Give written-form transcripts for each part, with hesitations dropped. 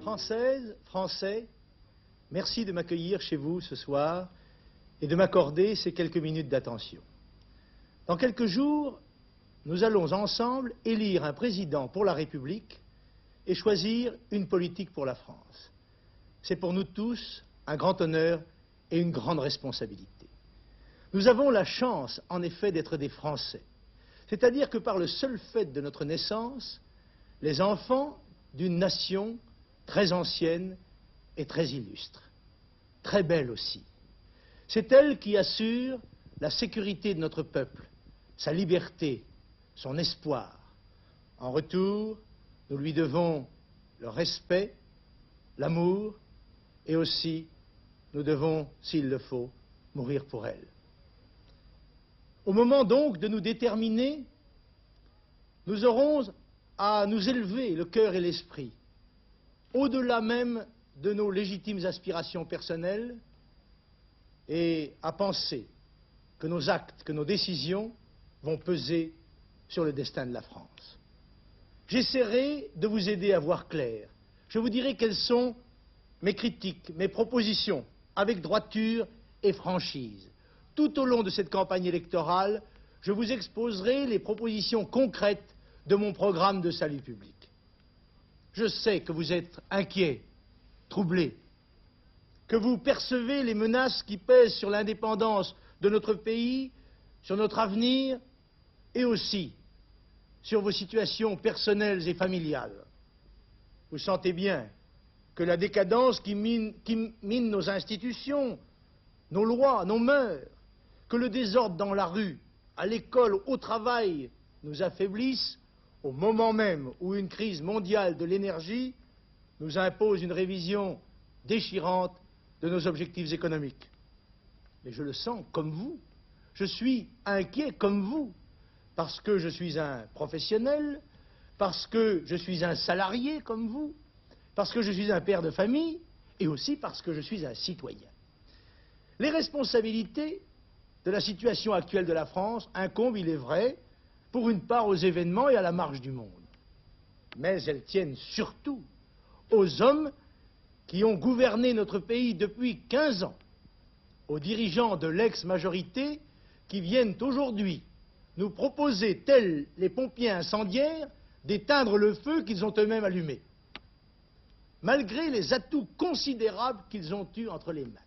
Françaises, Français, merci de m'accueillir chez vous ce soir et de m'accorder ces quelques minutes d'attention. Dans quelques jours, nous allons ensemble élire un président pour la République et choisir une politique pour la France. C'est pour nous tous un grand honneur et une grande responsabilité. Nous avons la chance, en effet, d'être des Français. C'est-à-dire que par le seul fait de notre naissance, les enfants d'une nation très ancienne et très illustre, très belle aussi. C'est elle qui assure la sécurité de notre peuple, sa liberté, son espoir. En retour, nous lui devons le respect, l'amour, et aussi, nous devons, s'il le faut, mourir pour elle. Au moment donc de nous déterminer, nous aurons à nous élever le cœur et l'esprit, au-delà même de nos légitimes aspirations personnelles, et à penser que nos actes, que nos décisions vont peser sur le destin de la France. J'essaierai de vous aider à voir clair. Je vous dirai quelles sont mes critiques, mes propositions, avec droiture et franchise. Tout au long de cette campagne électorale, je vous exposerai les propositions concrètes de mon programme de salut public. Je sais que vous êtes inquiets, troublés, que vous percevez les menaces qui pèsent sur l'indépendance de notre pays, sur notre avenir et aussi sur vos situations personnelles et familiales. Vous sentez bien que la décadence qui mine nos institutions, nos lois, nos mœurs, que le désordre dans la rue, à l'école, au travail, nous affaiblissent au moment même où une crise mondiale de l'énergie nous impose une révision déchirante de nos objectifs économiques. Mais je le sens comme vous. Je suis inquiet comme vous, parce que je suis un professionnel, parce que je suis un salarié comme vous, parce que je suis un père de famille, et aussi parce que je suis un citoyen. Les responsabilités de la situation actuelle de la France incombent, il est vrai, pour une part aux événements et à la marche du monde. Mais elles tiennent surtout aux hommes qui ont gouverné notre pays depuis 15 ans, aux dirigeants de l'ex-majorité qui viennent aujourd'hui nous proposer, tels les pompiers incendiaires, d'éteindre le feu qu'ils ont eux-mêmes allumé, malgré les atouts considérables qu'ils ont eus entre les mains.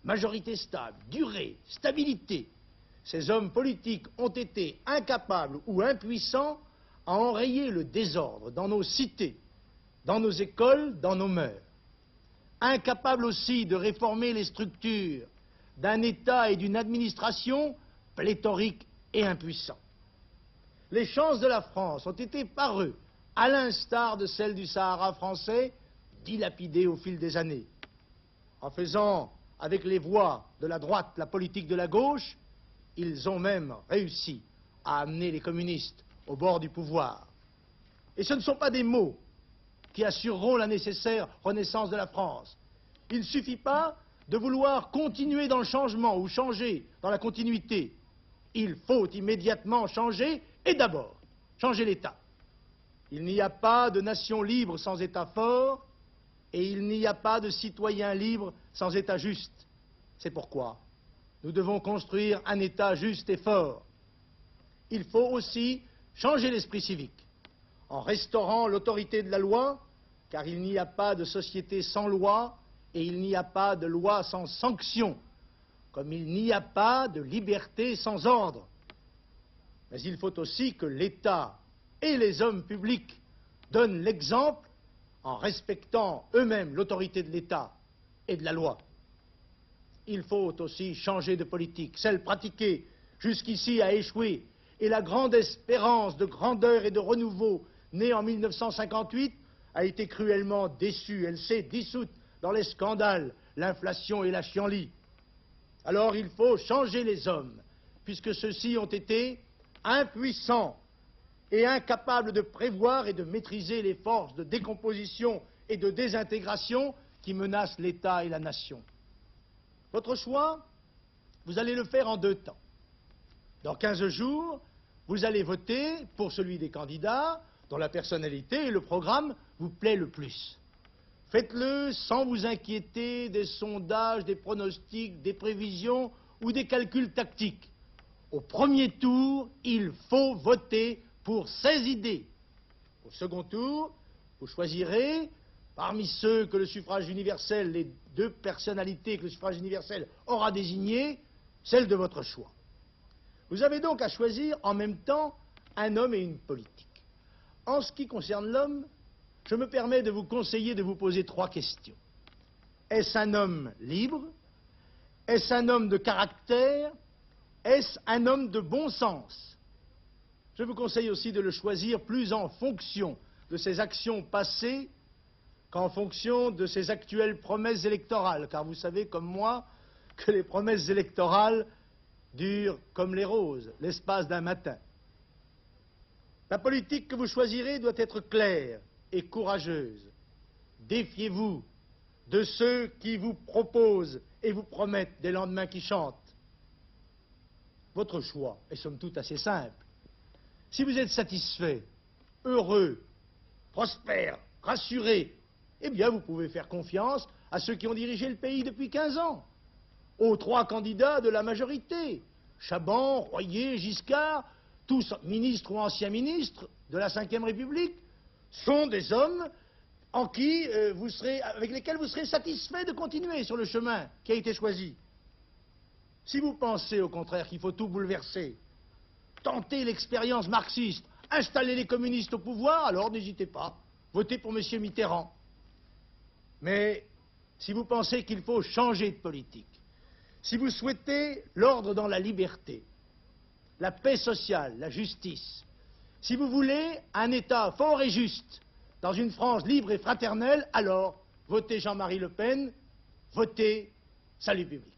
Majorité stable, durée, stabilité. Ces hommes politiques ont été incapables ou impuissants à enrayer le désordre dans nos cités, dans nos écoles, dans nos mœurs. Incapables aussi de réformer les structures d'un État et d'une administration pléthoriques et impuissants. Les chances de la France ont été par eux, à l'instar de celles du Sahara français, dilapidées au fil des années. En faisant avec les voix de la droite la politique de la gauche, ils ont même réussi à amener les communistes au bord du pouvoir. Et ce ne sont pas des mots qui assureront la nécessaire renaissance de la France. Il ne suffit pas de vouloir continuer dans le changement ou changer dans la continuité. Il faut immédiatement changer, et d'abord, changer l'État. Il n'y a pas de nation libre sans État fort, et il n'y a pas de citoyen libre sans État juste. C'est pourquoi nous devons construire un État juste et fort. Il faut aussi changer l'esprit civique, en restaurant l'autorité de la loi, car il n'y a pas de société sans loi, et il n'y a pas de loi sans sanction, comme il n'y a pas de liberté sans ordre. Mais il faut aussi que l'État et les hommes publics donnent l'exemple en respectant eux-mêmes l'autorité de l'État et de la loi. Il faut aussi changer de politique. Celle pratiquée jusqu'ici a échoué, et la grande espérance de grandeur et de renouveau née en 1958 a été cruellement déçue. Elle s'est dissoute dans les scandales, l'inflation et la chienlit. Alors il faut changer les hommes, puisque ceux-ci ont été impuissants et incapable de prévoir et de maîtriser les forces de décomposition et de désintégration qui menacent l'État et la nation. Votre choix, vous allez le faire en 2 temps. Dans 15 jours, vous allez voter pour celui des candidats dont la personnalité et le programme vous plaît le plus. Faites-le sans vous inquiéter des sondages, des pronostics, des prévisions ou des calculs tactiques. Au premier tour, il faut voter pour ces idées. Au second tour, vous choisirez, parmi ceux que le suffrage universel, les 2 personnalités que le suffrage universel aura désignées, celle de votre choix. Vous avez donc à choisir en même temps un homme et une politique. En ce qui concerne l'homme, je me permets de vous conseiller de vous poser 3 questions. Est-ce un homme libre? Est-ce un homme de caractère? Est-ce un homme de bon sens? Je vous conseille aussi de le choisir plus en fonction de ses actions passées qu'en fonction de ses actuelles promesses électorales, car vous savez comme moi que les promesses électorales durent comme les roses, l'espace d'un matin. La politique que vous choisirez doit être claire et courageuse. Défiez-vous de ceux qui vous proposent et vous promettent des lendemains qui chantent. Votre choix est somme toute assez simple. Si vous êtes satisfait, heureux, prospère, rassuré, eh bien vous pouvez faire confiance à ceux qui ont dirigé le pays depuis 15 ans, aux 3 candidats de la majorité, Chaban, Royer, Giscard, tous ministres ou anciens ministres de la Ve République, sont des hommes avec lesquels vous serez satisfait de continuer sur le chemin qui a été choisi. Si vous pensez au contraire qu'il faut tout bouleverser, tenter l'expérience marxiste, installer les communistes au pouvoir, alors n'hésitez pas, votez pour M. Mitterrand. Mais si vous pensez qu'il faut changer de politique, si vous souhaitez l'ordre dans la liberté, la paix sociale, la justice, si vous voulez un État fort et juste dans une France libre et fraternelle, alors votez Jean-Marie Le Pen, votez Salut Public.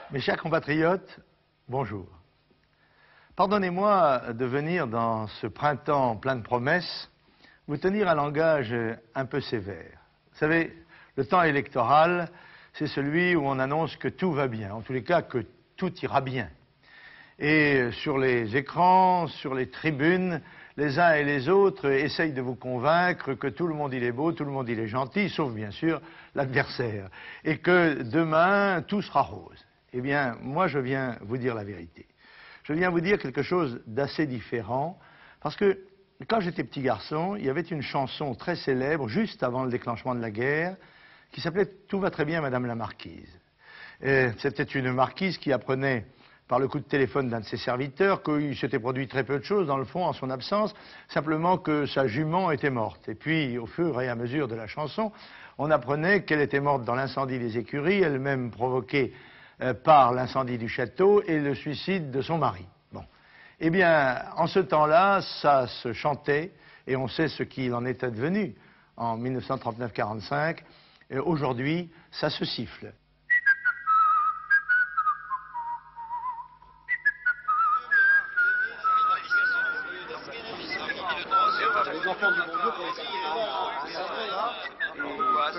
Mes chers compatriotes, bonjour. Pardonnez-moi de venir dans ce printemps plein de promesses vous tenir un langage un peu sévère. Vous savez, le temps électoral, c'est celui où on annonce que tout va bien, en tous les cas que tout ira bien. Et sur les écrans, sur les tribunes, les uns et les autres essayent de vous convaincre que tout le monde il est beau, tout le monde il est gentil, sauf bien sûr l'adversaire, et que demain tout sera rose. Eh bien, moi je viens vous dire la vérité. Je viens vous dire quelque chose d'assez différent, parce que quand j'étais petit garçon, il y avait une chanson très célèbre, juste avant le déclenchement de la guerre, qui s'appelait « Tout va très bien, Madame la Marquise ». C'était une marquise qui apprenait par le coup de téléphone d'un de ses serviteurs qu'il s'était produit très peu de choses, dans le fond, en son absence, simplement que sa jument était morte. Et puis, au fur et à mesure de la chanson, on apprenait qu'elle était morte dans l'incendie des écuries, elle-même provoquée par l'incendie du château et le suicide de son mari. Bon. Eh bien, en ce temps-là, ça se chantait, et on sait ce qu'il en est advenu en 1939-45. Aujourd'hui, ça se siffle. angoisse,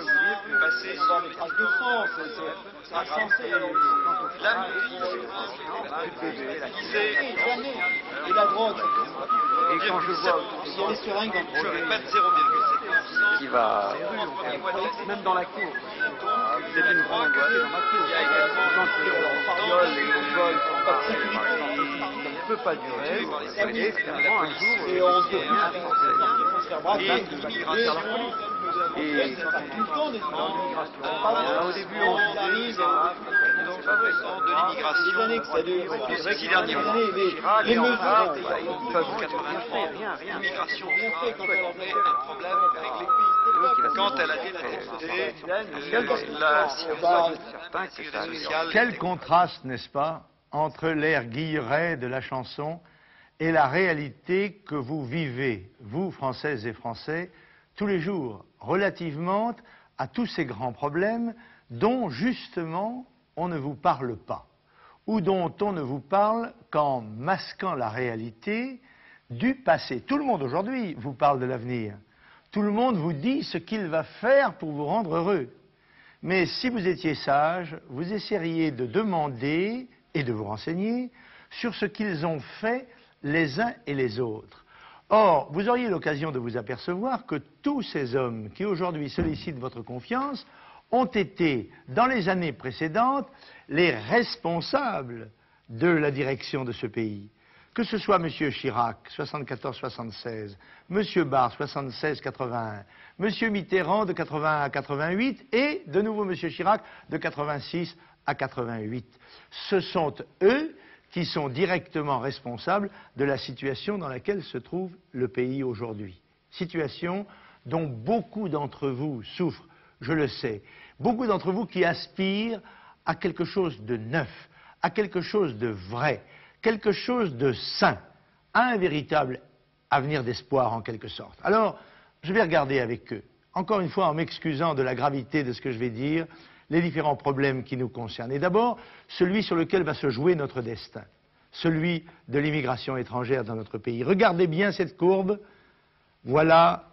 passer sur les traces de sang, c'est insensé. La et la drogue. Et quand je vois, il y a des seringues, je répète 0,7%. Qui va, même dans la cour, c'est une grande angoisse dans ma cour. Il y a également quand on viole et on vole, ça ne peut pas durer, et finalement un jour, et on se et au début on disait de l'immigration, ces 6 derniers mois, Chirac et Enrard, ils peuvent 83, l'immigration a un problème avec les pays. Quand elle a détecté la sécurité sociale. Quel contraste, n'est-ce pas, entre l'air guilleret de la chanson et la réalité que vous vivez, vous, Françaises et Français, tous les jours, relativement à tous ces grands problèmes dont, justement, on ne vous parle pas, ou dont on ne vous parle qu'en masquant la réalité du passé. Tout le monde aujourd'hui vous parle de l'avenir. Tout le monde vous dit ce qu'il va faire pour vous rendre heureux. Mais si vous étiez sage, vous essaieriez de demander et de vous renseigner sur ce qu'ils ont fait les uns et les autres. Or, vous auriez l'occasion de vous apercevoir que tous ces hommes qui aujourd'hui sollicitent votre confiance ont été, dans les années précédentes, les responsables de la direction de ce pays. Que ce soit M. Chirac, 74-76, M. Barre, 76-81, M. Mitterrand, de 81 à 88, et de nouveau M. Chirac, de 86 à 88. Ce sont eux qui sont directement responsables de la situation dans laquelle se trouve le pays aujourd'hui. Situation dont beaucoup d'entre vous souffrent, je le sais. Beaucoup d'entre vous qui aspirent à quelque chose de neuf, à quelque chose de vrai, quelque chose de sain, à un véritable avenir d'espoir en quelque sorte. Alors, je vais regarder avec eux, encore une fois en m'excusant de la gravité de ce que je vais dire, les différents problèmes qui nous concernent. Et d'abord, celui sur lequel va se jouer notre destin, celui de l'immigration étrangère dans notre pays. Regardez bien cette courbe. Voilà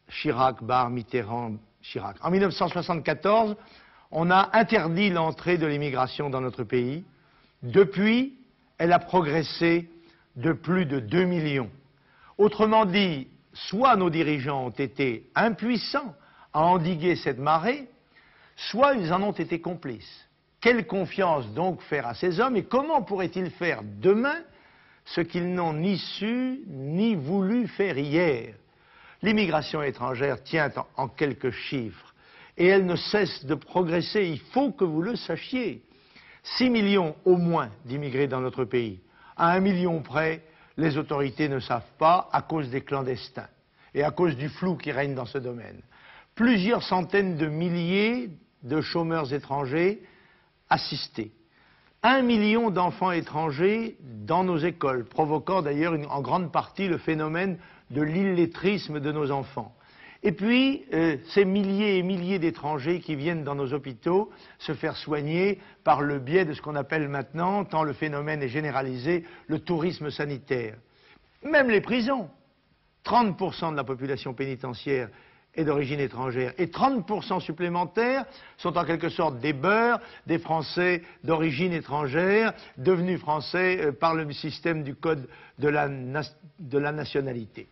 Chirac, Barre, Mitterrand, Chirac. En 1974, on a interdit l'entrée de l'immigration dans notre pays. Depuis, elle a progressé de plus de 2 millions. Autrement dit, soit nos dirigeants ont été impuissants à endiguer cette marée, soit ils en ont été complices. Quelle confiance donc faire à ces hommes et comment pourraient-ils faire demain ce qu'ils n'ont ni su ni voulu faire hier? L'immigration étrangère tient en quelques chiffres et elle ne cesse de progresser, il faut que vous le sachiez. 6 millions au moins d'immigrés dans notre pays. À 1 million près, les autorités ne savent pas à cause des clandestins et à cause du flou qui règne dans ce domaine. Plusieurs centaines de milliers de chômeurs étrangers assistés. 1 million d'enfants étrangers dans nos écoles, provoquant d'ailleurs en grande partie le phénomène de l'illettrisme de nos enfants. Et puis, ces milliers et milliers d'étrangers qui viennent dans nos hôpitaux se faire soigner par le biais de ce qu'on appelle maintenant, tant le phénomène est généralisé, le tourisme sanitaire. Même les prisons, 30% de la population pénitentiaire est d'origine étrangère et 30% supplémentaires sont en quelque sorte des beurs, des Français d'origine étrangère, devenus Français par le système du code de la nationalité.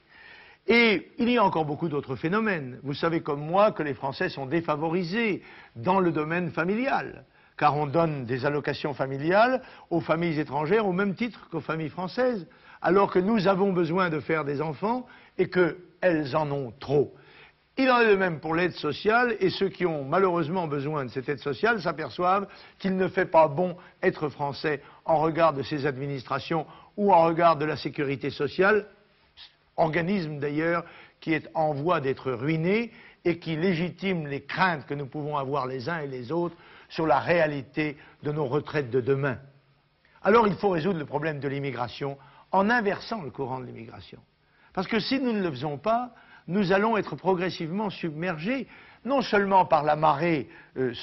Et il y a encore beaucoup d'autres phénomènes. Vous savez comme moi que les Français sont défavorisés dans le domaine familial, car on donne des allocations familiales aux familles étrangères au même titre qu'aux familles françaises, alors que nous avons besoin de faire des enfants et qu'elles en ont trop. Il en est de même pour l'aide sociale, et ceux qui ont malheureusement besoin de cette aide sociale s'aperçoivent qu'il ne fait pas bon être français en regard de ces administrations ou en regard de la sécurité sociale, organisme d'ailleurs qui est en voie d'être ruiné et qui légitime les craintes que nous pouvons avoir les uns et les autres sur la réalité de nos retraites de demain. Alors il faut résoudre le problème de l'immigration en inversant le courant de l'immigration. Parce que si nous ne le faisons pas, nous allons être progressivement submergés, non seulement par la marée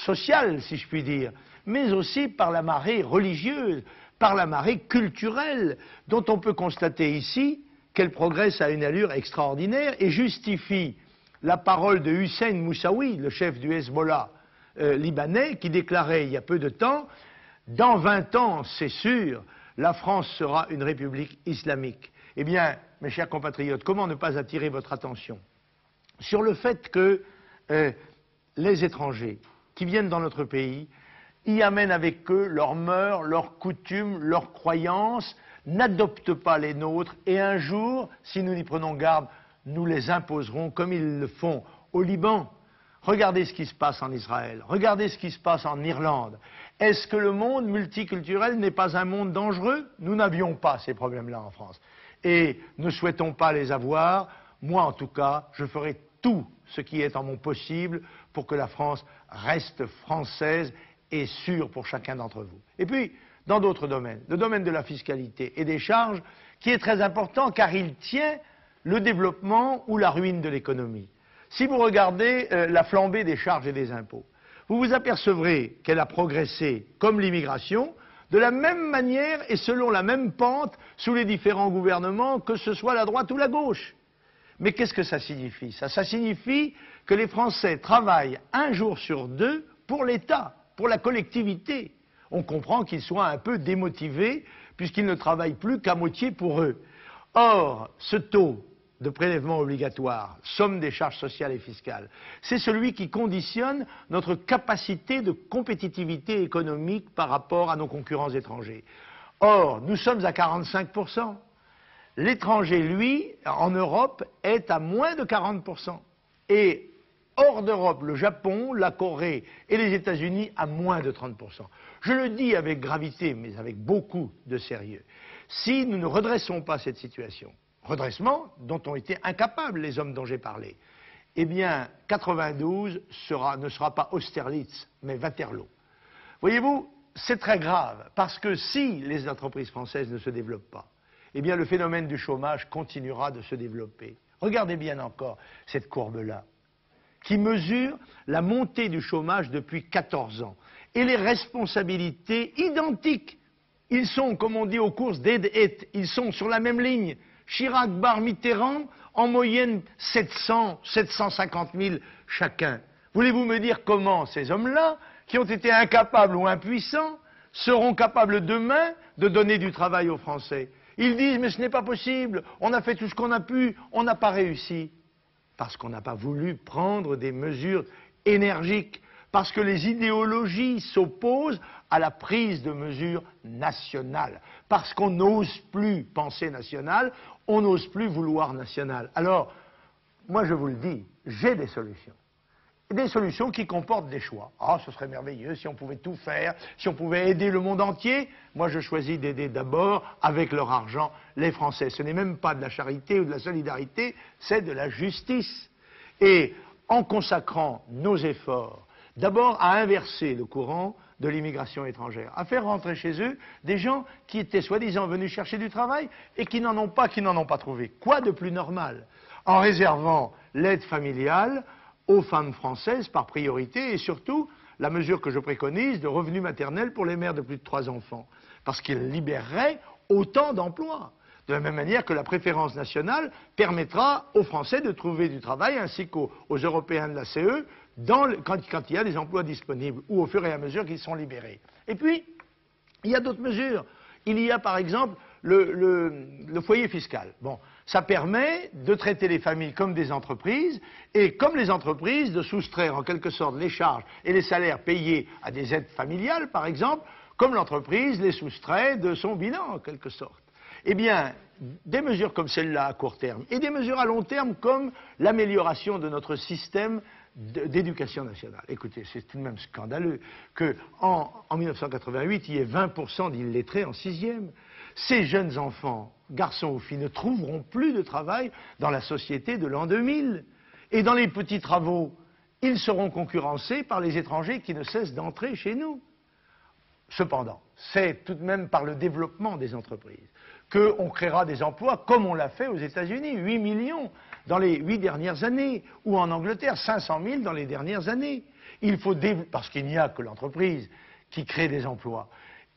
sociale, si je puis dire, mais aussi par la marée religieuse, par la marée culturelle, dont on peut constater ici qu'elle progresse à une allure extraordinaire et justifie la parole de Hussein Moussaoui, le chef du Hezbollah libanais, qui déclarait il y a peu de temps « Dans 20 ans, c'est sûr, la France sera une république islamique ». Eh bien, mes chers compatriotes, comment ne pas attirer votre attention sur le fait que les étrangers qui viennent dans notre pays y amènent avec eux leurs mœurs, leurs coutumes, leurs croyances, n'adoptent pas les nôtres, et un jour, si nous n'y prenons garde, nous les imposerons comme ils le font au Liban. Regardez ce qui se passe en Israël, regardez ce qui se passe en Irlande. Est-ce que le monde multiculturel n'est pas un monde dangereux? Nous n'avions pas ces problèmes-là en France. Et ne souhaitons pas les avoir. Moi, en tout cas, je ferai tout ce qui est en mon possible pour que la France reste française et sûre pour chacun d'entre vous. Et puis, dans d'autres domaines, le domaine de la fiscalité et des charges, qui est très important car il tient le développement ou la ruine de l'économie. Si vous regardez la flambée des charges et des impôts, vous vous apercevrez qu'elle a progressé, comme l'immigration, de la même manière et selon la même pente sous les différents gouvernements, que ce soit la droite ou la gauche. Mais qu'est-ce que ça signifie? Ça signifie que les Français travaillent un jour sur deux pour l'État, pour la collectivité. On comprend qu'ils soient un peu démotivés puisqu'ils ne travaillent plus qu'à moitié pour eux. Or, ce taux de prélèvement obligatoire, somme des charges sociales et fiscales, c'est celui qui conditionne notre capacité de compétitivité économique par rapport à nos concurrents étrangers. Or, nous sommes à 45%. L'étranger, lui, en Europe, est à moins de 40%. Et hors d'Europe, le Japon, la Corée et les États-Unis à moins de 30%. Je le dis avec gravité, mais avec beaucoup de sérieux. Si nous ne redressons pas cette situation, redressement dont ont été incapables les hommes dont j'ai parlé, eh bien, 92 ne sera pas Austerlitz, mais Waterloo. Voyez-vous, c'est très grave, parce que si les entreprises françaises ne se développent pas, eh bien, le phénomène du chômage continuera de se développer. Regardez bien encore cette courbe-là, qui mesure la montée du chômage depuis 14 ans, et les responsabilités identiques. Ils sont, comme on dit aux courses d'aide-et, ils sont sur la même ligne. Chirac, Barre, Mitterrand, en moyenne 750 000 chacun. Voulez-vous me dire comment ces hommes-là, qui ont été incapables ou impuissants, seront capables demain de donner du travail aux Français? Ils disent, mais ce n'est pas possible, on a fait tout ce qu'on a pu, on n'a pas réussi. Parce qu'on n'a pas voulu prendre des mesures énergiques, parce que les idéologies s'opposent à la prise de mesures nationales, parce qu'on n'ose plus penser national, on n'ose plus vouloir national. Alors, moi je vous le dis, j'ai des solutions. Des solutions qui comportent des choix. Ah, ce serait merveilleux si on pouvait tout faire, si on pouvait aider le monde entier. Moi, je choisis d'aider d'abord, avec leur argent, les Français. Ce n'est même pas de la charité ou de la solidarité, c'est de la justice. Et en consacrant nos efforts, d'abord à inverser le courant de l'immigration étrangère, à faire rentrer chez eux des gens qui étaient soi-disant venus chercher du travail et qui n'en ont pas trouvé. Quoi de plus normal? En réservant l'aide familiale aux femmes françaises par priorité et surtout la mesure que je préconise de revenu maternel pour les mères de plus de 3 enfants. Parce qu'il libérerait autant d'emplois. De la même manière que la préférence nationale permettra aux Français de trouver du travail ainsi qu'aux Européens de la CE quand il y a des emplois disponibles ou au fur et à mesure qu'ils sont libérés. Et puis, il y a d'autres mesures. Il y a par exemple le foyer fiscal. Bon, ça permet de traiter les familles comme des entreprises et comme les entreprises de soustraire en quelque sorte les charges et les salaires payés à des aides familiales par exemple, comme l'entreprise les soustrait de son bilan en quelque sorte. Eh bien, des mesures comme celle-là à court terme et des mesures à long terme comme l'amélioration de notre système d'éducation nationale. Écoutez, c'est tout de même scandaleux qu'en 1988, il y ait 20% d'illettrés en 6e. Ces jeunes enfants, garçons ou filles, ne trouveront plus de travail dans la société de l'an 2000. Et dans les petits travaux, ils seront concurrencés par les étrangers qui ne cessent d'entrer chez nous. Cependant, c'est tout de même par le développement des entreprises qu'on créera des emplois comme on l'a fait aux États-Unis, 8 millions dans les 8 dernières années, ou en Angleterre, 500 000 dans les dernières années. Il faut parce qu'il n'y a que l'entreprise qui crée des emplois.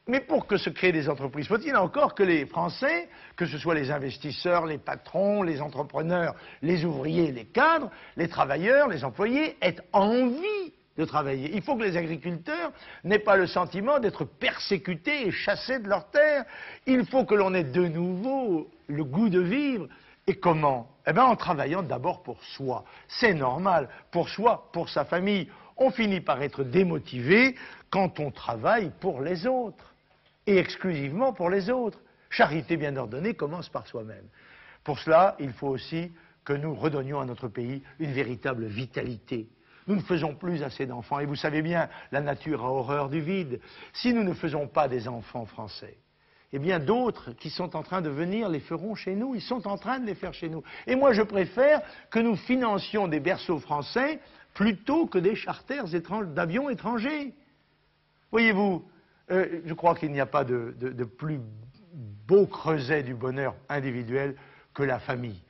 Mais pour que se créent des entreprises, faut-il encore que les Français, que ce soit les investisseurs, les patrons, les entrepreneurs, les ouvriers, les cadres, les travailleurs, les employés, aient envie de travailler. Il faut que les agriculteurs n'aient pas le sentiment d'être persécutés et chassés de leurs terres. Il faut que l'on ait de nouveau le goût de vivre. Et comment? Eh bien, en travaillant d'abord pour soi. C'est normal. Pour soi, pour sa famille. On finit par être démotivé quand on travaille pour les autres. Et exclusivement pour les autres. Charité bien ordonnée commence par soi-même. Pour cela, il faut aussi que nous redonnions à notre pays une véritable vitalité. Nous ne faisons plus assez d'enfants. Et vous savez bien, la nature a horreur du vide. Si nous ne faisons pas des enfants français, eh bien d'autres qui sont en train de venir les feront chez nous. Ils sont en train de les faire chez nous. Et moi, je préfère que nous financions des berceaux français plutôt que des charters d'avions étrangers. Voyez-vous, je crois qu'il n'y a pas de plus beau creuset du bonheur individuel que la famille.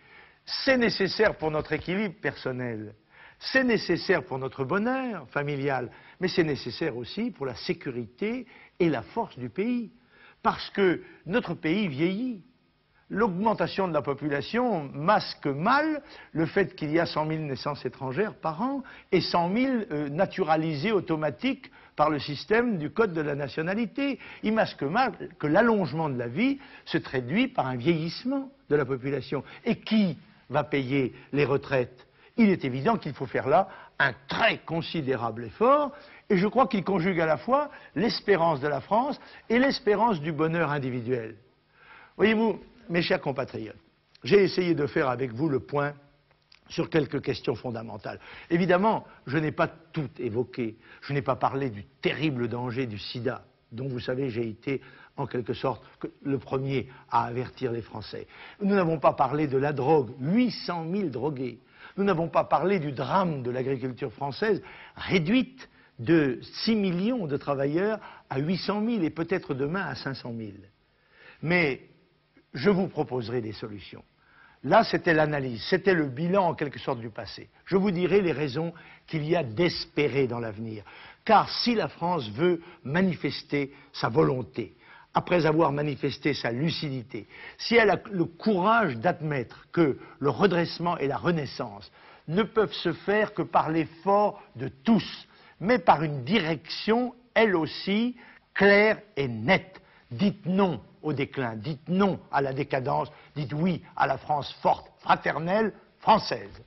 C'est nécessaire pour notre équilibre personnel. C'est nécessaire pour notre bonheur familial, mais c'est nécessaire aussi pour la sécurité et la force du pays. Parce que notre pays vieillit. L'augmentation de la population masque mal le fait qu'il y a 100 000 naissances étrangères par an et 100 000 naturalisées automatiques par le système du code de la nationalité. Il masque mal que l'allongement de la vie se traduit par un vieillissement de la population. Et qui va payer les retraites? Il est évident qu'il faut faire là un très considérable effort, et je crois qu'il conjugue à la fois l'espérance de la France et l'espérance du bonheur individuel. Voyez-vous, mes chers compatriotes, j'ai essayé de faire avec vous le point sur quelques questions fondamentales. Évidemment, je n'ai pas tout évoqué. Je n'ai pas parlé du terrible danger du sida, dont vous savez, j'ai été en quelque sorte le premier à avertir les Français. Nous n'avons pas parlé de la drogue, 800 000 drogués. Nous n'avons pas parlé du drame de l'agriculture française, réduite de 6 millions de travailleurs à 800 000 et peut-être demain à 500 000. Mais je vous proposerai des solutions. Là, c'était l'analyse, c'était le bilan en quelque sorte du passé. Je vous dirai les raisons qu'il y a d'espérer dans l'avenir. Car si la France veut manifester sa volonté, après avoir manifesté sa lucidité, si elle a le courage d'admettre que le redressement et la renaissance ne peuvent se faire que par l'effort de tous, mais par une direction, elle aussi, claire et nette. Dites non au déclin, dites non à la décadence, dites oui à la France forte, fraternelle, française.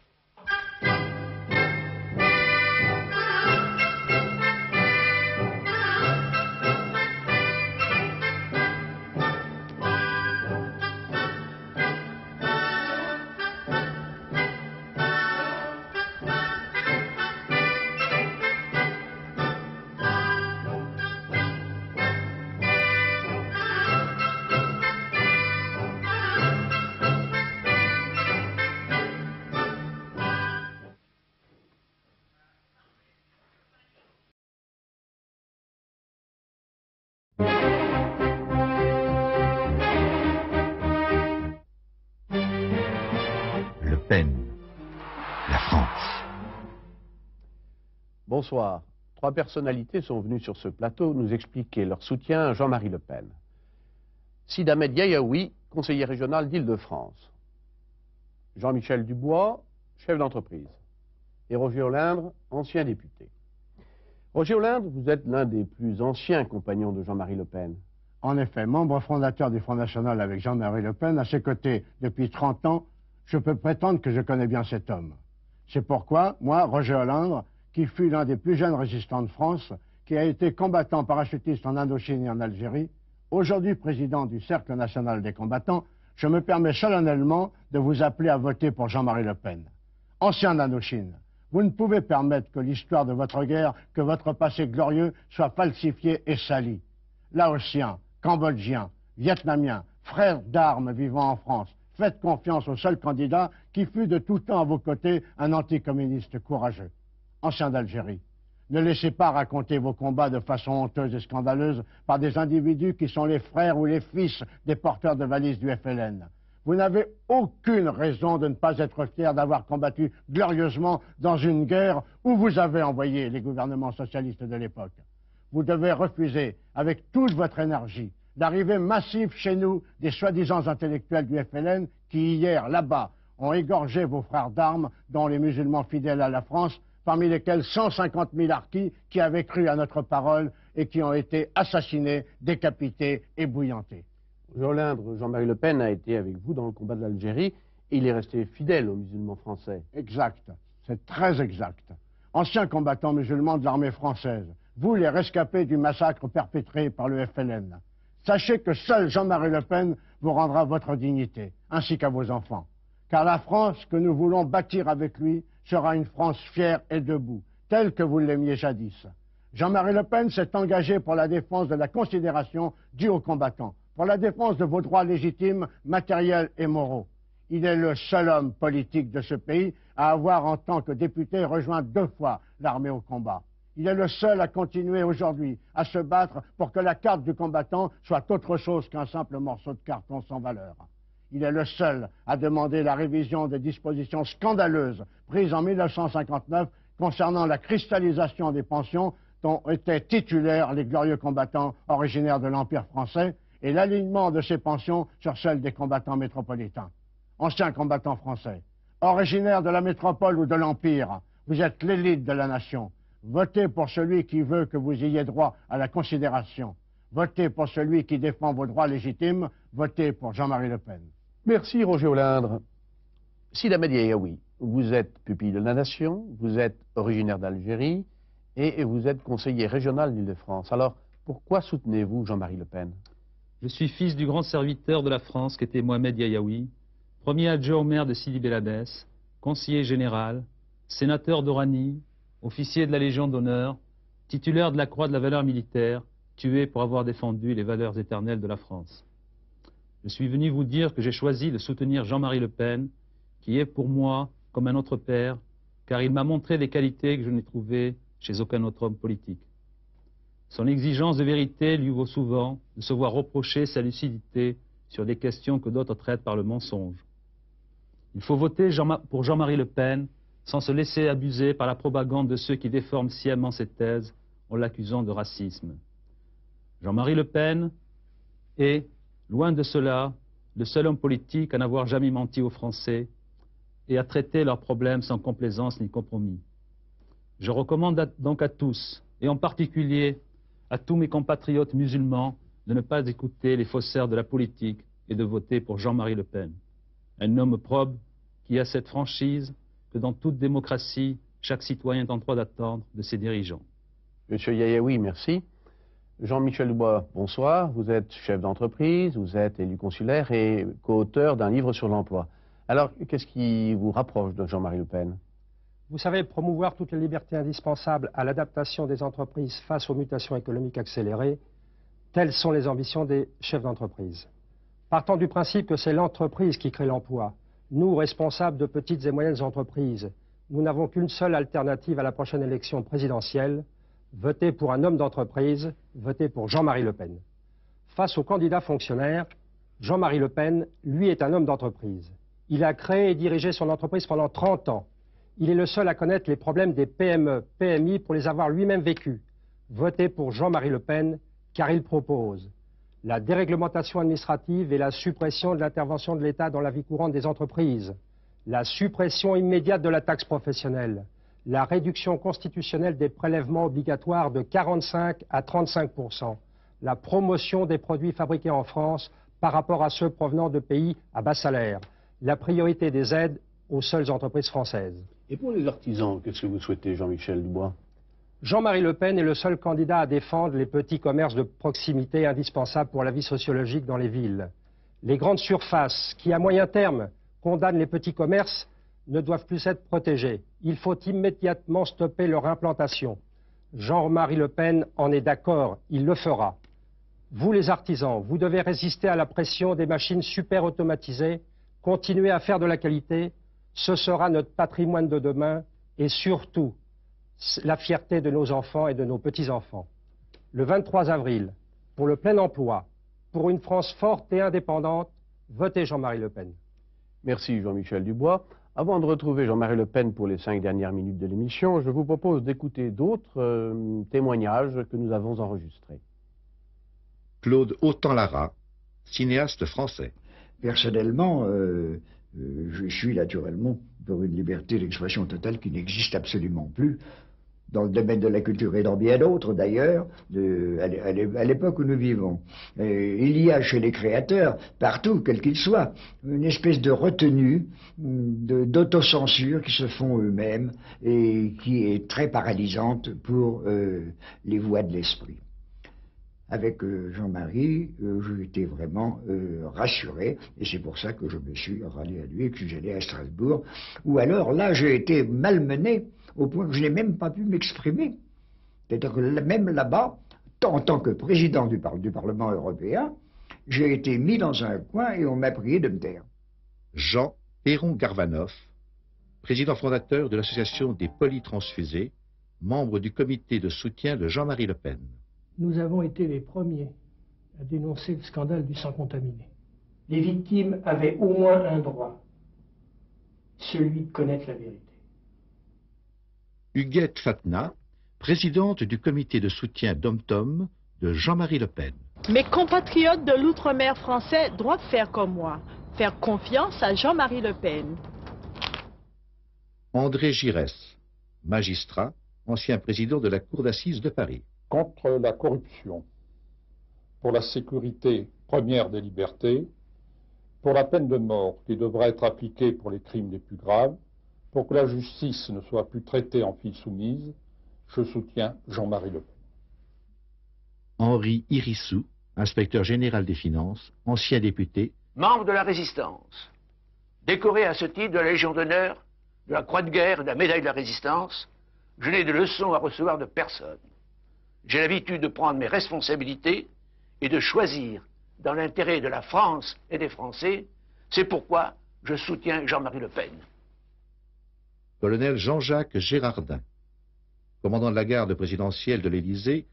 Le Pen, la France. Bonsoir. Trois personnalités sont venues sur ce plateau nous expliquer leur soutien à Jean-Marie Le Pen. Sid Ahmed Yayaoui, conseiller régional d'Île-de-France. Jean-Michel Dubois, chef d'entreprise. Et Roger Olindre, ancien député. Roger Olindre, vous êtes l'un des plus anciens compagnons de Jean-Marie Le Pen. En effet, membre fondateur du Front National avec Jean-Marie Le Pen, à ses côtés depuis 30 ans, je peux prétendre que je connais bien cet homme. C'est pourquoi, moi, Roger Olindre, qui fut l'un des plus jeunes résistants de France, qui a été combattant parachutiste en Indochine et en Algérie, aujourd'hui président du Cercle national des combattants, je me permets solennellement de vous appeler à voter pour Jean-Marie Le Pen. Ancien d'Indochine, vous ne pouvez permettre que l'histoire de votre guerre, que votre passé glorieux soit falsifié et sali. Laotiens, Cambodgiens, Vietnamiens, frères d'armes vivant en France, faites confiance au seul candidat qui fut de tout temps à vos côtés un anticommuniste courageux. Ancien d'Algérie, ne laissez pas raconter vos combats de façon honteuse et scandaleuse par des individus qui sont les frères ou les fils des porteurs de valises du FLN. Vous n'avez aucune raison de ne pas être fier d'avoir combattu glorieusement dans une guerre où vous avez envoyé les gouvernements socialistes de l'époque. vous devez refuser avec toute votre énergie l'arrivée massive chez nous des soi-disant intellectuels du FLN qui, hier, là-bas, ont égorgé vos frères d'armes, dont les musulmans fidèles à la France, parmi lesquels 150 000 harkis qui avaient cru à notre parole et qui ont été assassinés, décapités et bouillantés. Jean-Marie Le Pen a été avec vous dans le combat de l'Algérie et il est resté fidèle aux musulmans français. Exact, c'est très exact. Ancien combattant musulman de l'armée française, vous les rescapés du massacre perpétré par le FLN, sachez que seul Jean-Marie Le Pen vous rendra votre dignité, ainsi qu'à vos enfants. Car la France que nous voulons bâtir avec lui sera une France fière et debout, telle que vous l'aimiez jadis. Jean-Marie Le Pen s'est engagé pour la défense de la considération due aux combattants, pour la défense de vos droits légitimes, matériels et moraux. Il est le seul homme politique de ce pays à avoir, en tant que député, rejoint 2 fois l'armée au combat. Il est le seul à continuer aujourd'hui à se battre pour que la carte du combattant soit autre chose qu'un simple morceau de carton sans valeur. Il est le seul à demander la révision des dispositions scandaleuses prises en 1959 concernant la cristallisation des pensions dont étaient titulaires les glorieux combattants originaires de l'Empire français et l'alignement de ces pensions sur celles des combattants métropolitains. Anciens combattants français, originaires de la métropole ou de l'Empire, vous êtes l'élite de la nation. Votez pour celui qui veut que vous ayez droit à la considération. Votez pour celui qui défend vos droits légitimes. Votez pour Jean-Marie Le Pen. Merci Roger Olindre. Sid Ahmed Yayaoui, vous êtes pupille de la Nation, vous êtes originaire d'Algérie et vous êtes conseiller régional d'Île-de-France. Alors, pourquoi soutenez-vous Jean-Marie Le Pen? Je suis fils du grand serviteur de la France qu'était Mohamed Yayaoui, premier adjoint au maire de Sidi Bel Abbès, conseiller général, sénateur d'Oranie, officier de la Légion d'honneur, titulaire de la Croix de la valeur militaire, tué pour avoir défendu les valeurs éternelles de la France. Je suis venu vous dire que j'ai choisi de soutenir Jean-Marie Le Pen, qui est pour moi comme un autre père, car il m'a montré des qualités que je n'ai trouvées chez aucun autre homme politique. Son exigence de vérité lui vaut souvent de se voir reprocher sa lucidité sur des questions que d'autres traitent par le mensonge. Il faut voter pour Jean-Marie Le Pen sans se laisser abuser par la propagande de ceux qui déforment sciemment ses thèses en l'accusant de racisme. Jean-Marie Le Pen est, loin de cela, le seul homme politique à n'avoir jamais menti aux Français et à traiter leurs problèmes sans complaisance ni compromis. Je recommande donc à tous, et en particulier à tous mes compatriotes musulmans, de ne pas écouter les faussaires de la politique et de voter pour Jean-Marie Le Pen, un homme probe qui a cette franchise que dans toute démocratie, chaque citoyen est en droit d'attendre de ses dirigeants. Monsieur Yayaoui, merci. Jean-Michel Dubois, bonsoir. Vous êtes chef d'entreprise, vous êtes élu consulaire et co-auteur d'un livre sur l'emploi. Alors, qu'est-ce qui vous rapproche de Jean-Marie Le Pen? Vous savez, promouvoir toutes les libertés indispensables à l'adaptation des entreprises face aux mutations économiques accélérées, telles sont les ambitions des chefs d'entreprise. Partant du principe que c'est l'entreprise qui crée l'emploi, nous, responsables de petites et moyennes entreprises, nous n'avons qu'une seule alternative à la prochaine élection présidentielle, voter pour un homme d'entreprise, voter pour Jean-Marie Le Pen. Face au candidat fonctionnaire, Jean-Marie Le Pen, lui, est un homme d'entreprise. Il a créé et dirigé son entreprise pendant 30 ans. Il est le seul à connaître les problèmes des PME, PMI pour les avoir lui-même vécus. Votez pour Jean-Marie Le Pen, car il propose la déréglementation administrative et la suppression de l'intervention de l'État dans la vie courante des entreprises, la suppression immédiate de la taxe professionnelle, la réduction constitutionnelle des prélèvements obligatoires de 45 à 35%, la promotion des produits fabriqués en France par rapport à ceux provenant de pays à bas salaire, la priorité des aides aux seules entreprises françaises. Et pour les artisans, qu'est-ce que vous souhaitez, Jean-Michel Dubois? Jean-Marie Le Pen est le seul candidat à défendre les petits commerces de proximité indispensables pour la vie sociologique dans les villes. Les grandes surfaces, qui à moyen terme condamnent les petits commerces, ne doivent plus être protégés. Il faut immédiatement stopper leur implantation. Jean-Marie Le Pen en est d'accord, il le fera. Vous les artisans, vous devez résister à la pression des machines super automatisées, continuer à faire de la qualité, ce sera notre patrimoine de demain et surtout la fierté de nos enfants et de nos petits-enfants. Le 23 avril, pour le plein emploi, pour une France forte et indépendante, votez Jean-Marie Le Pen. Merci Jean-Michel Dubois. Avant de retrouver Jean-Marie Le Pen pour les 5 dernières minutes de l'émission, je vous propose d'écouter d'autres témoignages que nous avons enregistrés. Claude Autant-Lara, cinéaste français. Personnellement, je suis naturellement pour une liberté d'expression totale qui n'existe absolument plus, dans le domaine de la culture et dans bien d'autres d'ailleurs, à l'époque où nous vivons. Il y a chez les créateurs, partout, quels qu'ils soient, une espèce de retenue, d'autocensure qui se font eux-mêmes et qui est très paralysante pour les voies de l'esprit. Avec Jean-Marie, j'ai été vraiment rassuré, et c'est pour ça que je me suis rallié à lui et que je suis allé à Strasbourg, où alors là j'ai été malmené au point que je n'ai même pas pu m'exprimer. C'est-à-dire que même là-bas, en tant que président du Parlement européen, j'ai été mis dans un coin et on m'a prié de me taire. Jean Perron-Garvanoff, président fondateur de l'association des polytransfusés, membre du comité de soutien de Jean-Marie Le Pen. Nous avons été les premiers à dénoncer le scandale du sang contaminé. Les victimes avaient au moins un droit, celui de connaître la vérité. Huguette Fatna, présidente du comité de soutien d'Om-Tom de Jean-Marie Le Pen. Mes compatriotes de l'outre-mer français doivent faire comme moi, faire confiance à Jean-Marie Le Pen. André Giresse, magistrat, ancien président de la Cour d'assises de Paris. Contre la corruption, pour la sécurité première des libertés, pour la peine de mort qui devra être appliquée pour les crimes les plus graves, pour que la justice ne soit plus traitée en fille soumise, je soutiens Jean-Marie Le Pen. Henri Irissou, inspecteur général des finances, ancien député. Membre de la Résistance, décoré à ce titre de la Légion d'honneur, de la Croix de guerre et de la Médaille de la Résistance, je n'ai de leçons à recevoir de personne. J'ai l'habitude de prendre mes responsabilités et de choisir dans l'intérêt de la France et des Français. C'est pourquoi je soutiens Jean-Marie Le Pen. Colonel Jean-Jacques Gérardin, commandant de la garde présidentielle de l'Élysée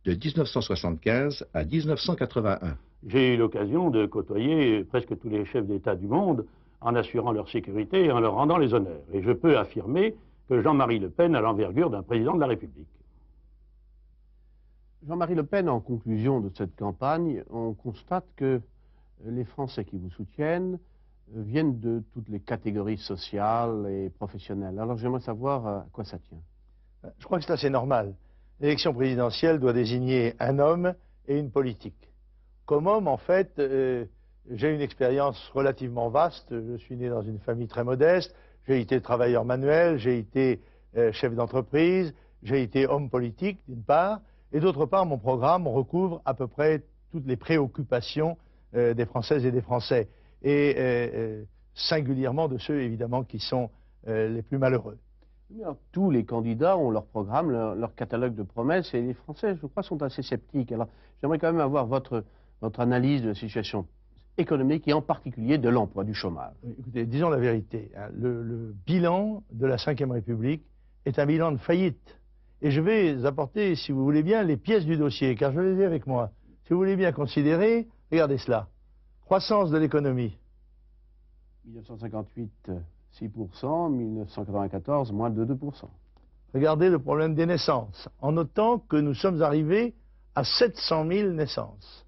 de 1975 à 1981. J'ai eu l'occasion de côtoyer presque tous les chefs d'État du monde en assurant leur sécurité et en leur rendant les honneurs. Et je peux affirmer que Jean-Marie Le Pen a l'envergure d'un président de la République. Jean-Marie Le Pen, en conclusion de cette campagne, on constate que les Français qui vous soutiennent viennent de toutes les catégories sociales et professionnelles. Alors j'aimerais savoir à quoi ça tient. Je crois que c'est assez normal. L'élection présidentielle doit désigner un homme et une politique. Comme homme, en fait, j'ai une expérience relativement vaste. Je suis né dans une famille très modeste. J'ai été travailleur manuel, j'ai été chef d'entreprise, j'ai été homme politique, d'une part. Et d'autre part, mon programme recouvre à peu près toutes les préoccupations des Françaises et des Français. Et singulièrement de ceux, évidemment, qui sont les plus malheureux. Alors, tous les candidats ont leur programme, leur catalogue de promesses, et les Français, je crois, sont assez sceptiques. Alors, j'aimerais quand même avoir votre analyse de la situation économique et en particulier de l'emploi, du chômage. Écoutez, disons la vérité. Hein, le bilan de la Ve République est un bilan de faillite. Et je vais apporter, si vous voulez bien, les pièces du dossier, car je les ai avec moi. Si vous voulez bien considérer, regardez cela. Croissance de l'économie. 1958, 6%, 1994, moins de 2%. Regardez le problème des naissances, en notant que nous sommes arrivés à 700 000 naissances.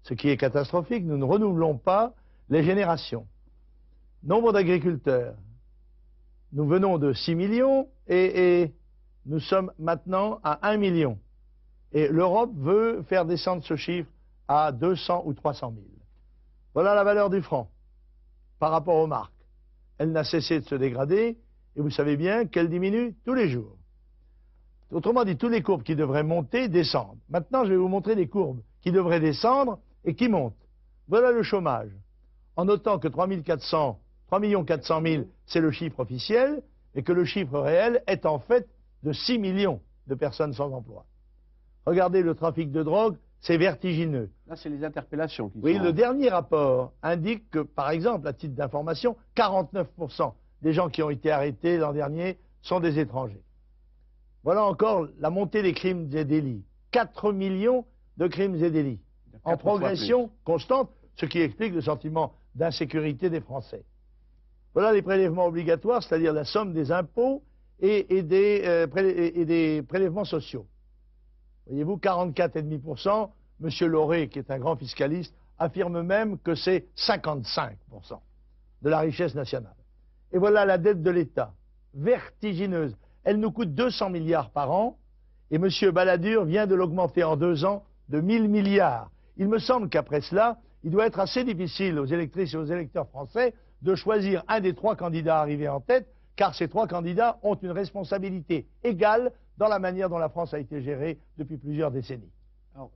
Ce qui est catastrophique, nous ne renouvelons pas les générations. Nombre d'agriculteurs. Nous venons de 6 millions et nous sommes maintenant à 1 million. Et l'Europe veut faire descendre ce chiffre à 200 ou 300 000. Voilà la valeur du franc par rapport aux marques. Elle n'a cessé de se dégrader et vous savez bien qu'elle diminue tous les jours. Autrement dit, toutes les courbes qui devraient monter descendent. Maintenant, je vais vous montrer les courbes qui devraient descendre et qui montent. Voilà le chômage. En notant que 3 400 000, c'est le chiffre officiel et que le chiffre réel est en fait de 6 millions de personnes sans emploi. Regardez le trafic de drogue, c'est vertigineux. Là, c'est les interpellations qui sont... Oui, le dernier rapport indique que, par exemple, à titre d'information, 49% des gens qui ont été arrêtés l'an dernier sont des étrangers. Voilà encore la montée des crimes et délits. 4 millions de crimes et délits, en progression constante, ce qui explique le sentiment d'insécurité des Français. Voilà les prélèvements obligatoires, c'est-à-dire la somme des impôts et des prélèvements sociaux. Voyez-vous, 44,5%, M. Lauré, qui est un grand fiscaliste, affirme même que c'est 55% de la richesse nationale. Et voilà la dette de l'État, vertigineuse. Elle nous coûte 200 milliards par an, et M. Balladur vient de l'augmenter en 2 ans de 1000 milliards. Il me semble qu'après cela, il doit être assez difficile aux électrices et aux électeurs français de choisir un des 3 candidats arrivés en tête, car ces 3 candidats ont une responsabilité égale dans la manière dont la France a été gérée depuis plusieurs décennies.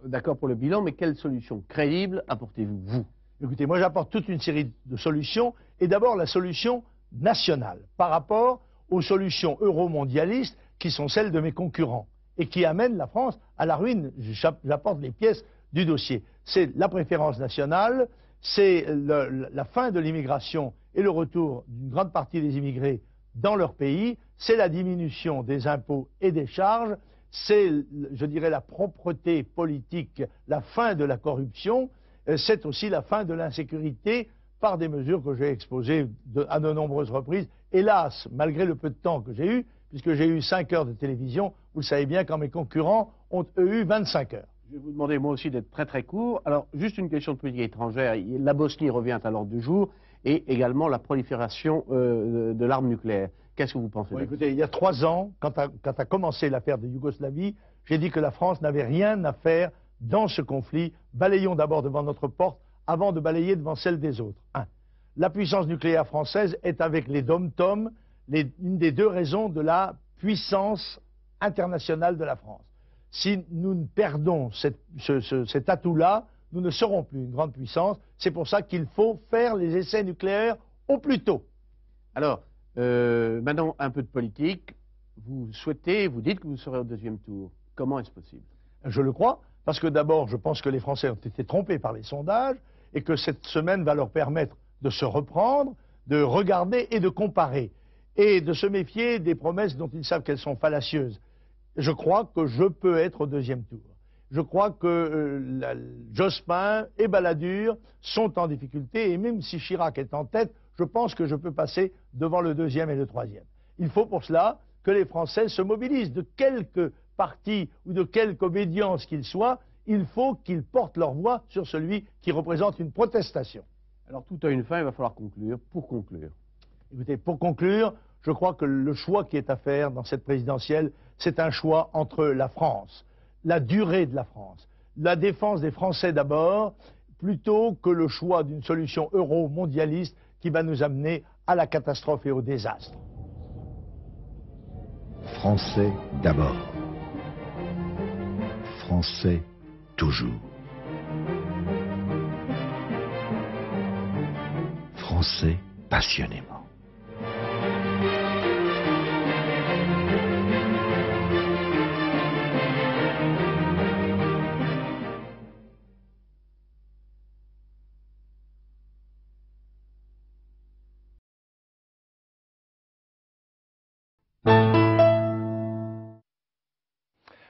D'accord pour le bilan, mais quelle solution crédible apportez-vous, vous? Écoutez, moi j'apporte toute une série de solutions, et d'abord la solution nationale, par rapport aux solutions euromondialistes qui sont celles de mes concurrents, et qui amènent la France à la ruine. J'apporte les pièces du dossier. C'est la préférence nationale, c'est la fin de l'immigration et le retour d'une grande partie des immigrés dans leur pays, c'est la diminution des impôts et des charges, c'est, je dirais, la propreté politique, la fin de la corruption, c'est aussi la fin de l'insécurité par des mesures que j'ai exposées à de nombreuses reprises. Hélas, malgré le peu de temps que j'ai eu, puisque j'ai eu 5 heures de télévision, vous le savez bien, quand mes concurrents ont eux eu 25 heures. Je vais vous demander moi aussi d'être très très court. Alors, juste une question de politique étrangère. La Bosnie revient à l'ordre du jour et également la prolifération de l'arme nucléaire. Qu'est-ce que vous pensez? Bon, écoutez, il y a 3 ans, quand a commencé l'affaire de Yougoslavie, j'ai dit que la France n'avait rien à faire dans ce conflit. Balayons d'abord devant notre porte avant de balayer devant celle des autres. 1. La puissance nucléaire française est avec les dom-tom une des 2 raisons de la puissance internationale de la France. Si nous perdons cet atout-là, nous ne serons plus une grande puissance. C'est pour ça qu'il faut faire les essais nucléaires au plus tôt. Alors, maintenant, un peu de politique. Vous dites que vous serez au 2e tour. Comment est-ce possible? Je le crois, parce que d'abord, je pense que les Français ont été trompés par les sondages et que cette semaine va leur permettre de se reprendre, de regarder et de comparer, et de se méfier des promesses dont ils savent qu'elles sont fallacieuses. Je crois que je peux être au 2e tour. Je crois que Jospin et Balladur sont en difficulté, et même si Chirac est en tête, je pense que je peux passer devant le 2e et le 3e. Il faut pour cela que les Français se mobilisent, de quelque parti ou de quelque obédience qu'ils soient, il faut qu'ils portent leur voix sur celui qui représente une protestation. Alors tout a une fin, il va falloir conclure. Pour conclure. Écoutez, pour conclure, je crois que le choix qui est à faire dans cette présidentielle, c'est un choix entre la France, la durée de la France, la défense des Français d'abord, plutôt que le choix d'une solution euro-mondialiste qui va nous amener à la catastrophe et au désastre. Français d'abord. Français toujours. Français passionnément.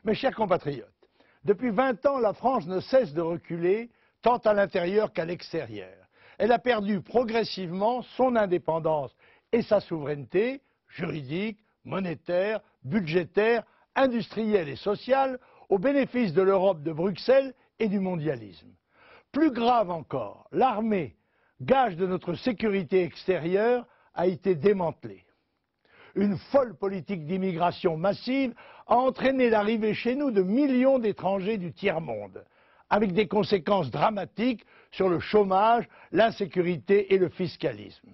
Mes chers compatriotes, depuis 20 ans, la France ne cesse de reculer, tant à l'intérieur qu'à l'extérieur. Elle a perdu progressivement son indépendance et sa souveraineté juridique, monétaire, budgétaire, industrielle et sociale au bénéfice de l'Europe de Bruxelles et du mondialisme. Plus grave encore, l'armée, gage de notre sécurité extérieure, a été démantelée. Une folle politique d'immigration massive a entraîné l'arrivée chez nous de millions d'étrangers du tiers-monde, avec des conséquences dramatiques sur le chômage, l'insécurité et le fiscalisme.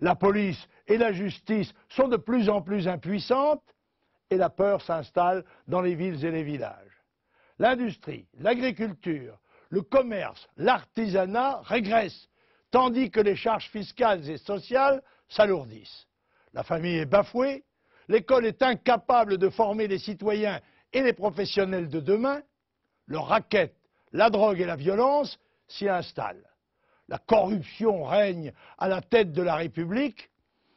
La police et la justice sont de plus en plus impuissantes et la peur s'installe dans les villes et les villages. L'industrie, l'agriculture, le commerce, l'artisanat régressent, tandis que les charges fiscales et sociales s'alourdissent. La famille est bafouée, l'école est incapable de former les citoyens et les professionnels de demain, le racket, la drogue et la violence s'y installent. La corruption règne à la tête de la République,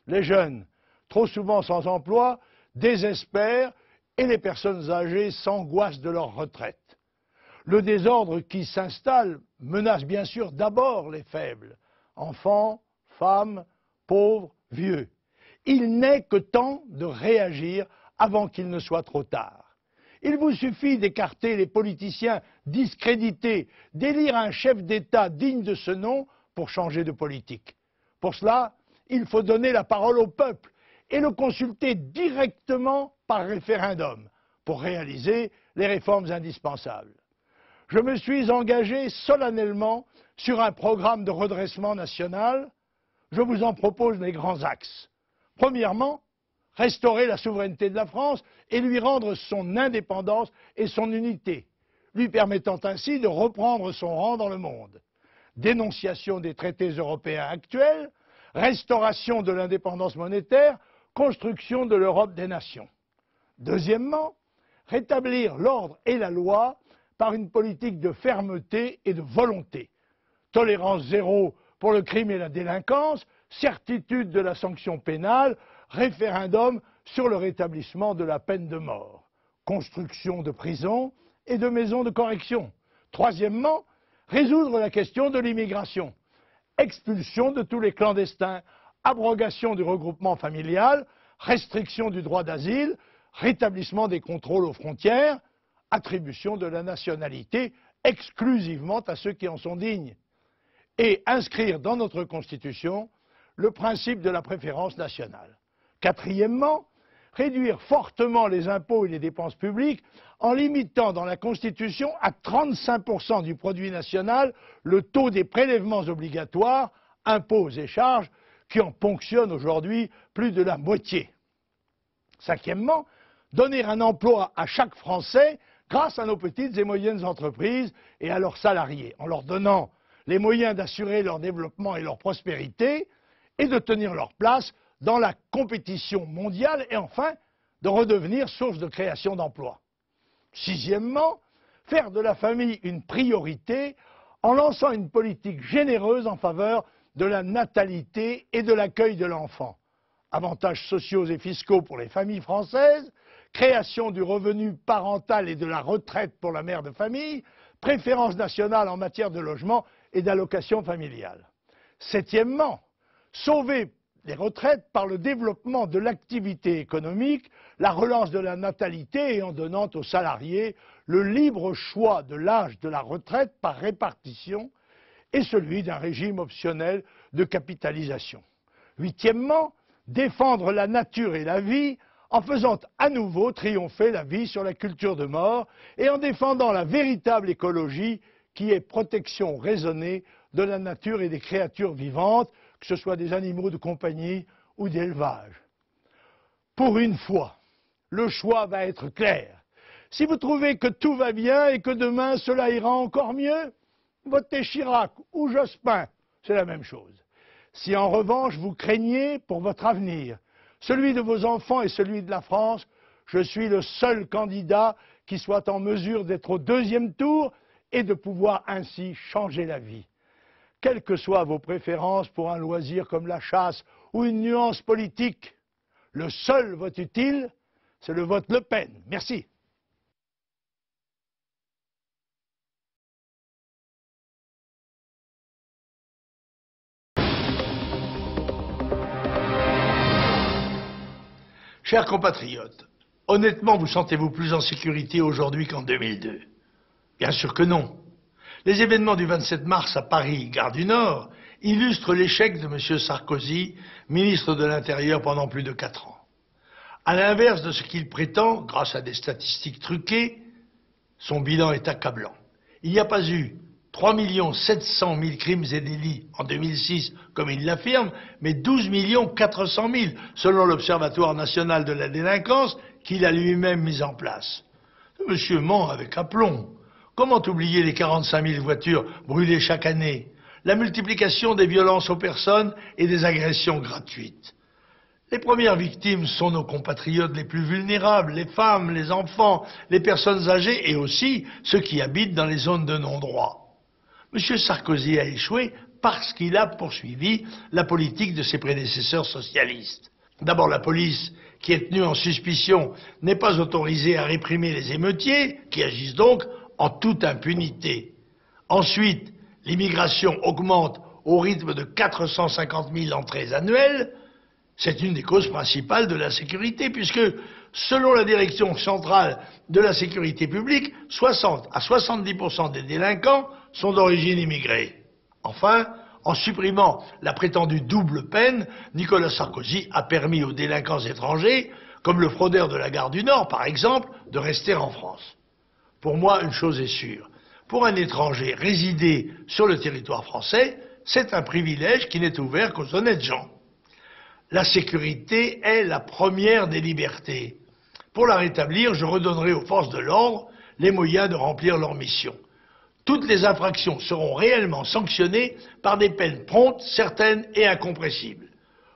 les jeunes, trop souvent sans emploi, désespèrent et les personnes âgées s'angoissent de leur retraite. Le désordre qui s'installe menace bien sûr d'abord les faibles, enfants, femmes, pauvres, vieux. Il n'est que temps de réagir avant qu'il ne soit trop tard. Il vous suffit d'écarter les politiciens discrédités, d'élire un chef d'État digne de ce nom pour changer de politique. Pour cela, il faut donner la parole au peuple et le consulter directement par référendum pour réaliser les réformes indispensables. Je me suis engagé solennellement sur un programme de redressement national. Je vous en propose les grands axes. Premièrement, restaurer la souveraineté de la France et lui rendre son indépendance et son unité, lui permettant ainsi de reprendre son rang dans le monde. Dénonciation des traités européens actuels, restauration de l'indépendance monétaire, construction de l'Europe des nations. Deuxièmement, rétablir l'ordre et la loi par une politique de fermeté et de volonté. Tolérance zéro pour le crime et la délinquance, certitude de la sanction pénale, référendum sur le rétablissement de la peine de mort, construction de prisons et de maisons de correction. Troisièmement, résoudre la question de l'immigration, expulsion de tous les clandestins, abrogation du regroupement familial, restriction du droit d'asile, rétablissement des contrôles aux frontières, attribution de la nationalité exclusivement à ceux qui en sont dignes, et inscrire dans notre Constitution le principe de la préférence nationale. Quatrièmement, réduire fortement les impôts et les dépenses publiques en limitant dans la Constitution à 35% du produit national le taux des prélèvements obligatoires, impôts et charges, qui en ponctionnent aujourd'hui plus de la moitié. Cinquièmement, donner un emploi à chaque Français grâce à nos petites et moyennes entreprises et à leurs salariés, en leur donnant les moyens d'assurer leur développement et leur prospérité et de tenir leur place dans la compétition mondiale et enfin de redevenir source de création d'emplois. Sixièmement, faire de la famille une priorité en lançant une politique généreuse en faveur de la natalité et de l'accueil de l'enfant. Avantages sociaux et fiscaux pour les familles françaises, création du revenu parental et de la retraite pour la mère de famille, préférence nationale en matière de logement et d'allocation familiale. Septièmement, sauver les retraites par le développement de l'activité économique, la relance de la natalité et en donnant aux salariés le libre choix de l'âge de la retraite par répartition et celui d'un régime optionnel de capitalisation. Huitièmement, défendre la nature et la vie en faisant à nouveau triompher la vie sur la culture de mort et en défendant la véritable écologie qui est protection raisonnée de la nature et des créatures vivantes, que ce soit des animaux de compagnie ou d'élevage. Pour une fois, le choix va être clair. Si vous trouvez que tout va bien et que demain cela ira encore mieux, votez Chirac ou Jospin, c'est la même chose. Si en revanche vous craignez pour votre avenir, celui de vos enfants et celui de la France, je suis le seul candidat qui soit en mesure d'être au deuxième tour et de pouvoir ainsi changer la vie. Quelles que soient vos préférences pour un loisir comme la chasse ou une nuance politique, le seul vote utile, c'est le vote Le Pen. Merci. Chers compatriotes, honnêtement, vous sentez-vous plus en sécurité aujourd'hui qu'en 2002? Bien sûr que non. Les événements du 27 mars à Paris, gare du Nord, illustrent l'échec de M. Sarkozy, ministre de l'Intérieur pendant plus de 4 ans. À l'inverse de ce qu'il prétend, grâce à des statistiques truquées, son bilan est accablant. Il n'y a pas eu 3 700 000 crimes et délits en 2006, comme il l'affirme, mais 12 400 000, selon l'Observatoire national de la délinquance qu'il a lui-même mis en place. Ce monsieur ment avec aplomb. Comment oublier les 45 000 voitures brûlées chaque année, la multiplication des violences aux personnes et des agressions gratuites? Les premières victimes sont nos compatriotes les plus vulnérables, les femmes, les enfants, les personnes âgées et aussi ceux qui habitent dans les zones de non-droit. M. Sarkozy a échoué parce qu'il a poursuivi la politique de ses prédécesseurs socialistes. D'abord, la police, qui est tenue en suspicion, n'est pas autorisée à réprimer les émeutiers, qui agissent donc en toute impunité. Ensuite, l'immigration augmente au rythme de 450 000 entrées annuelles, C'est une des causes principales de l'insécurité, puisque, selon la Direction centrale de la sécurité publique, 60 à 70% des délinquants sont d'origine immigrée. Enfin, en supprimant la prétendue double peine, Nicolas Sarkozy a permis aux délinquants étrangers, comme le fraudeur de la gare du Nord par exemple, de rester en France. Pour moi, une chose est sûre. Pour un étranger résider sur le territoire français, c'est un privilège qui n'est ouvert qu'aux honnêtes gens. La sécurité est la première des libertés. Pour la rétablir, je redonnerai aux forces de l'ordre les moyens de remplir leur mission. Toutes les infractions seront réellement sanctionnées par des peines promptes, certaines et incompressibles.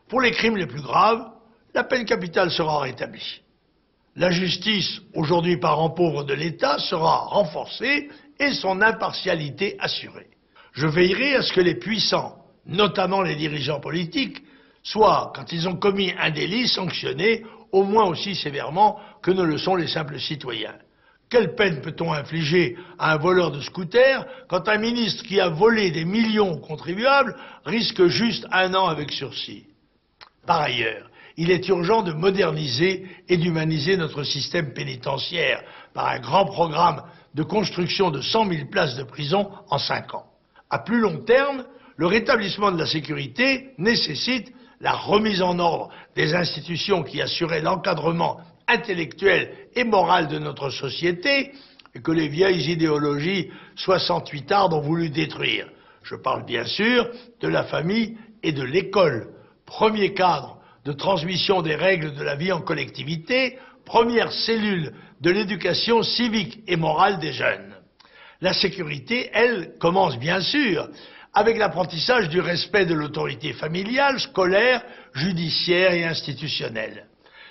Pour les crimes les plus graves, la peine capitale sera rétablie. La justice, aujourd'hui parent pauvre de l'État, sera renforcée et son impartialité assurée. Je veillerai à ce que les puissants, notamment les dirigeants politiques, soient, quand ils ont commis un délit, sanctionnés au moins aussi sévèrement que ne le sont les simples citoyens. Quelle peine peut-on infliger à un voleur de scooter quand un ministre qui a volé des millions aux contribuables risque juste 1 an avec sursis? Par ailleurs, il est urgent de moderniser et d'humaniser notre système pénitentiaire par un grand programme de construction de 100 000 places de prison en 5 ans. À plus long terme, le rétablissement de la sécurité nécessite la remise en ordre des institutions qui assuraient l'encadrement intellectuel et moral de notre société et que les vieilles idéologies 68ardes ont voulu détruire. Je parle bien sûr de la famille et de l'école, premier cadre de transmission des règles de la vie en collectivité, première cellule de l'éducation civique et morale des jeunes. La sécurité, elle, commence bien sûr avec l'apprentissage du respect de l'autorité familiale, scolaire, judiciaire et institutionnelle.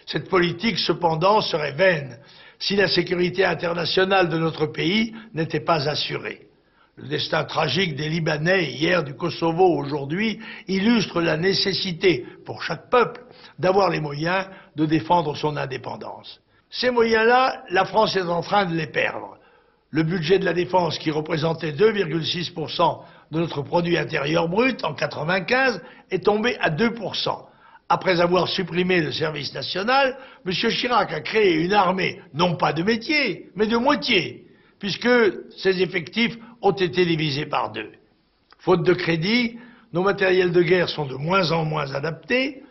Cette politique, cependant, serait vaine si la sécurité internationale de notre pays n'était pas assurée. Le destin tragique des Libanais, hier du Kosovo, aujourd'hui, illustre la nécessité, pour chaque peuple, d'avoir les moyens de défendre son indépendance. Ces moyens-là, la France est en train de les perdre. Le budget de la défense, qui représentait 2,6% de notre produit intérieur brut en 1995, est tombé à 2%. Après avoir supprimé le service national, M. Chirac a créé une armée, non pas de métier, mais de moitié, puisque ses effectifs ont été divisés par 2. Faute de crédit, nos matériels de guerre sont de moins en moins adaptés,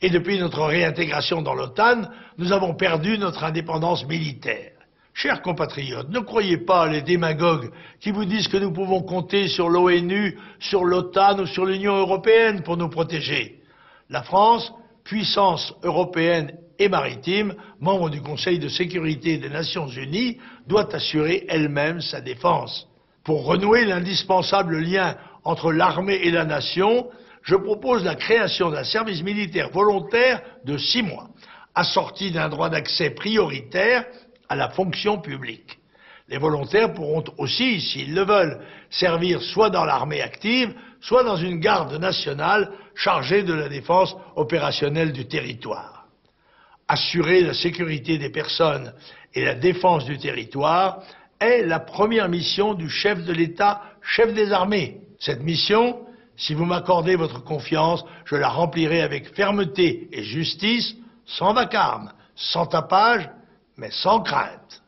et depuis notre réintégration dans l'OTAN, nous avons perdu notre indépendance militaire. Chers compatriotes, ne croyez pas les démagogues qui vous disent que nous pouvons compter sur l'ONU, sur l'OTAN ou sur l'Union européenne pour nous protéger. La France, puissance européenne et maritime, membre du Conseil de sécurité des Nations Unies, doit assurer elle-même sa défense. Pour renouer l'indispensable lien entre l'armée et la nation, je propose la création d'un service militaire volontaire de 6 mois, assorti d'un droit d'accès prioritaire à la fonction publique. Les volontaires pourront aussi, s'ils le veulent, servir soit dans l'armée active, soit dans une garde nationale chargée de la défense opérationnelle du territoire. Assurer la sécurité des personnes et la défense du territoire est la première mission du chef de l'État, chef des armées. Cette mission, si vous m'accordez votre confiance, je la remplirai avec fermeté et justice, sans vacarme, sans tapage, mais sans crainte.